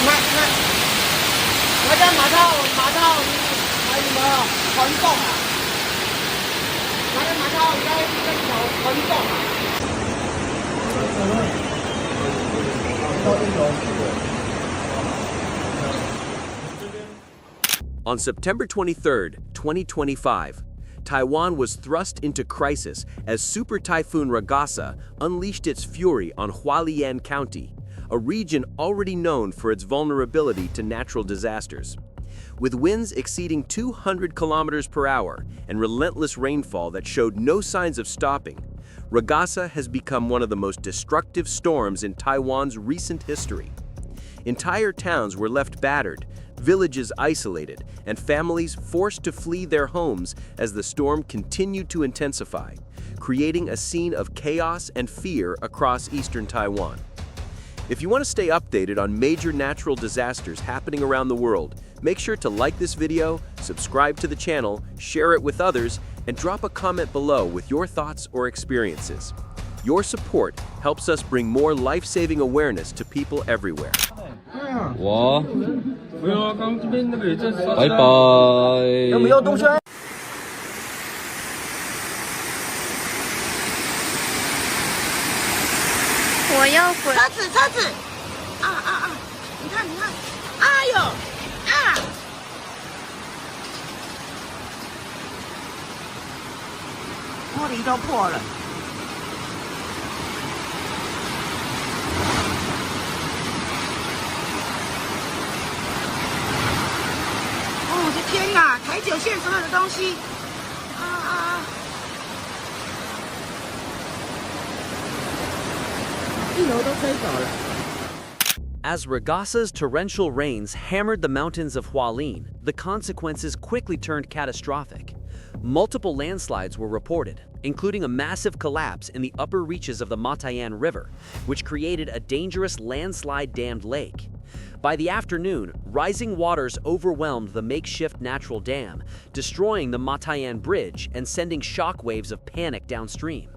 我家马套係什麼滾動啊？我家馬套而家一條滾動啊。On September 23, 2025, Taiwan was thrust into crisis as Super Typhoon Ragasa unleashed its fury on Hualien County, a region already known for its vulnerability to natural disasters. With winds exceeding 200 kilometers per hour and relentless rainfall that showed no signs of stopping, Ragasa has become one of the most destructive storms in Taiwan's recent history. Entire towns were left battered, villages isolated, and families forced to flee their homes as the storm continued to intensify, creating a scene of chaos and fear across eastern Taiwan. If you want to stay updated on major natural disasters happening around the world, make sure to like this video, subscribe to the channel, share it with others, and drop a comment below with your thoughts or experiences. Your support helps us bring more life-saving awareness to people everywhere. 我，没有啊，刚这边那个也在刷。拜拜。有没有动圈？我要滚！车子！你看，哎呦啊！玻璃都破了。我的天哪！台九线所有的东西，一楼都吹走了。 As Ragasa's torrential rains hammered the mountains of Hualien, the consequences quickly turned catastrophic. Multiple landslides were reported, including a massive collapse in the upper reaches of the Matayan River, which created a dangerous landslide-dammed lake. By the afternoon, rising waters overwhelmed the makeshift natural dam, destroying the Matayan Bridge and sending shockwaves of panic downstream.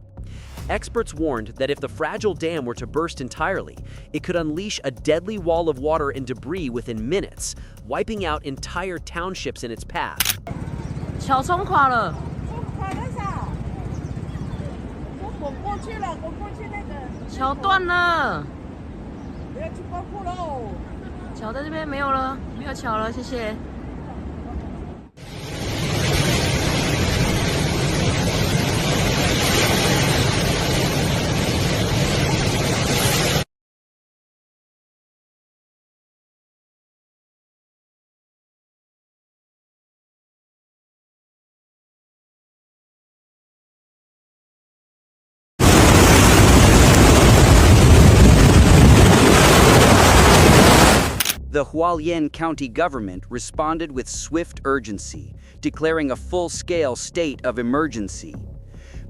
Experts warned that if the fragile dam were to burst entirely, it could unleash a deadly wall of water and debris within minutes, wiping out entire townships in its path. 桥冲垮了，垮多少？我滚过去了，滚过去那个。桥断了，不要去光顾喽。桥在这边没有了，没有桥了，谢谢。 The Hualien County government responded with swift urgency, declaring a full-scale state of emergency.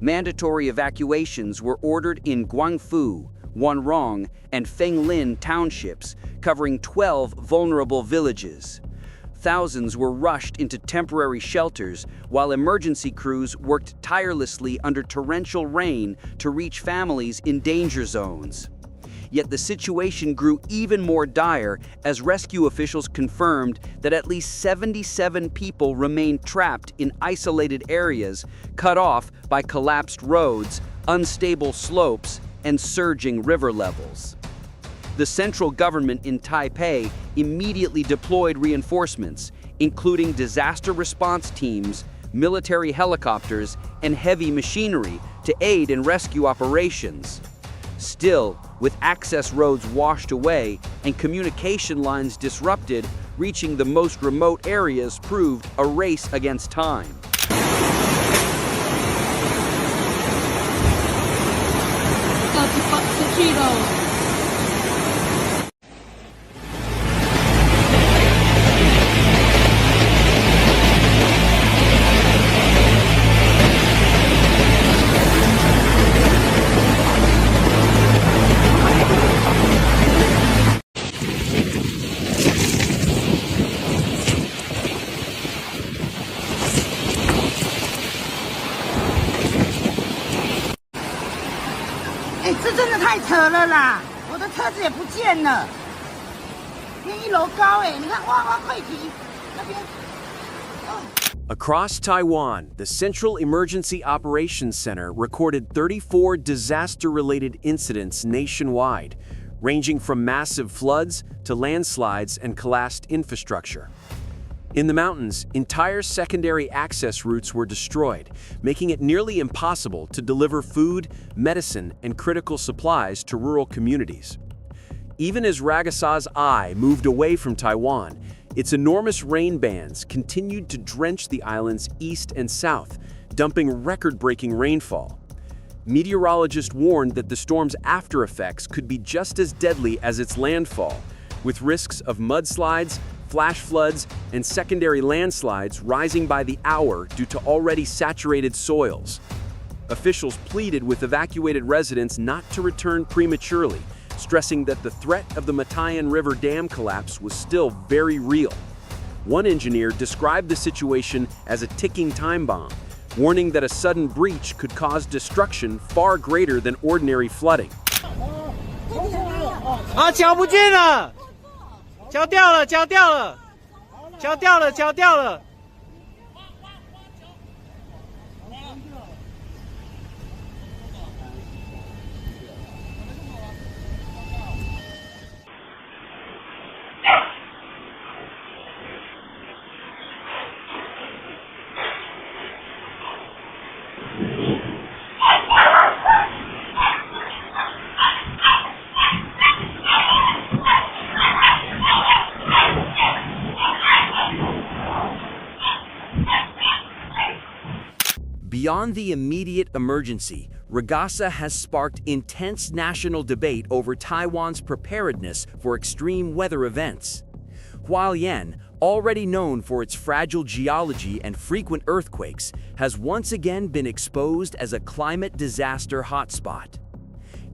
Mandatory evacuations were ordered in Guangfu, Wanrong, and Fenglin townships, covering 12 vulnerable villages. Thousands were rushed into temporary shelters, while emergency crews worked tirelessly under torrential rain to reach families in danger zones. Yet the situation grew even more dire as rescue officials confirmed that at least 77 people remained trapped in isolated areas, cut off by collapsed roads, unstable slopes, and surging river levels. The central government in Taipei immediately deployed reinforcements, including disaster response teams, military helicopters, and heavy machinery to aid in rescue operations. Still, with access roads washed away and communication lines disrupted, reaching the most remote areas proved a race against time.哎，这真的太扯了啦！我的车子也不见了。连1楼高哎，你看哇溃堤那边。 Across Taiwan, the Central Emergency Operations Center recorded 34 disaster-related incidents nationwide, ranging from massive floods to landslides and collapsed infrastructure. In the mountains, entire secondary access routes were destroyed, making it nearly impossible to deliver food, medicine, and critical supplies to rural communities. Even as Ragasa's eye moved away from Taiwan, its enormous rain bands continued to drench the island's east and south, dumping record-breaking rainfall. Meteorologists warned that the storm's after-effects could be just as deadly as its landfall, with risks of mudslides, flash floods, and secondary landslides rising by the hour due to already saturated soils. Officials pleaded with evacuated residents not to return prematurely, stressing that the threat of the Matayan River Dam collapse was still very real. One engineer described the situation as a ticking time bomb, warning that a sudden breach could cause destruction far greater than ordinary flooding. 啊，桥不见了，桥掉了，桥掉了，桥掉了，桥掉了。 Beyond the immediate emergency, Ragasa has sparked intense national debate over Taiwan's preparedness for extreme weather events. Hualien, already known for its fragile geology and frequent earthquakes, has once again been exposed as a climate disaster hotspot.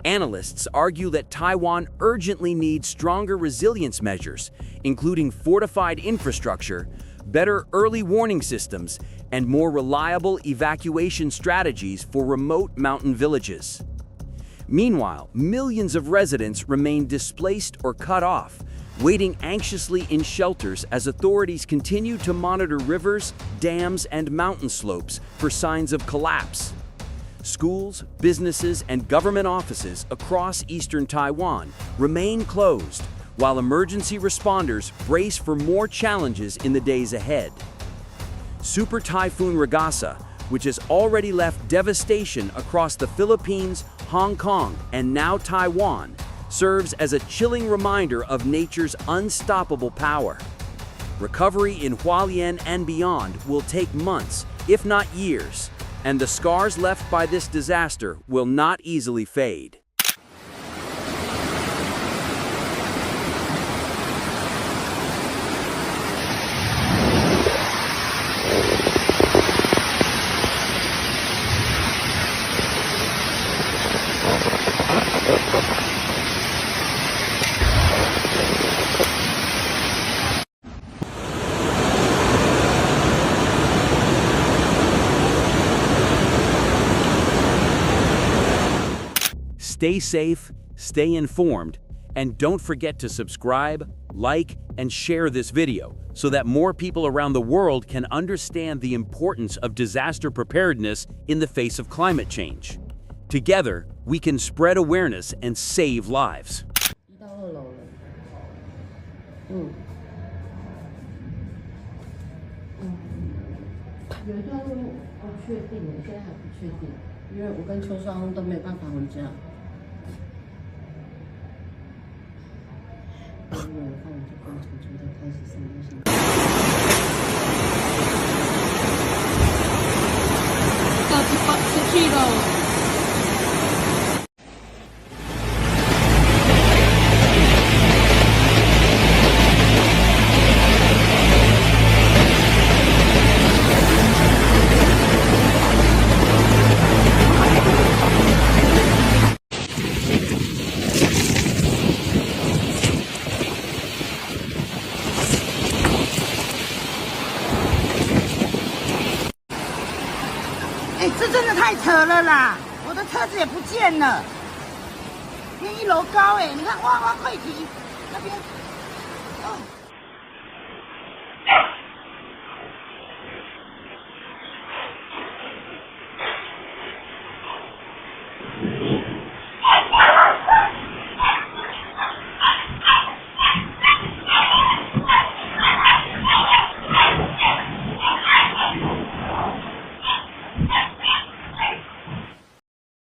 Analysts argue that Taiwan urgently needs stronger resilience measures, including fortified infrastructure, better early warning systems, and more reliable evacuation strategies for remote mountain villages. Meanwhile, millions of residents remain displaced or cut off, waiting anxiously in shelters as authorities continue to monitor rivers, dams, and mountain slopes for signs of collapse. Schools, businesses, and government offices across eastern Taiwan remain closed, while emergency responders brace for more challenges in the days ahead. Super Typhoon Ragasa, which has already left devastation across the Philippines, Hong Kong, and now Taiwan, serves as a chilling reminder of nature's unstoppable power. Recovery in Hualien and beyond will take months, if not years, and the scars left by this disaster will not easily fade. Stay safe, stay informed, and don't forget to subscribe, like, and share this video so that more people around the world can understand the importance of disaster preparedness in the face of climate change. Together, we can spread awareness and save lives. 1到2楼了，有一段路不确定，现在还不确定，因为我跟秋霜都没办法回家。我看我就刚从昨天开始上东西。出去了。哎，这真的太扯了啦！我的车子也不见了，连1楼高哎，你看哇溃堤那边。哦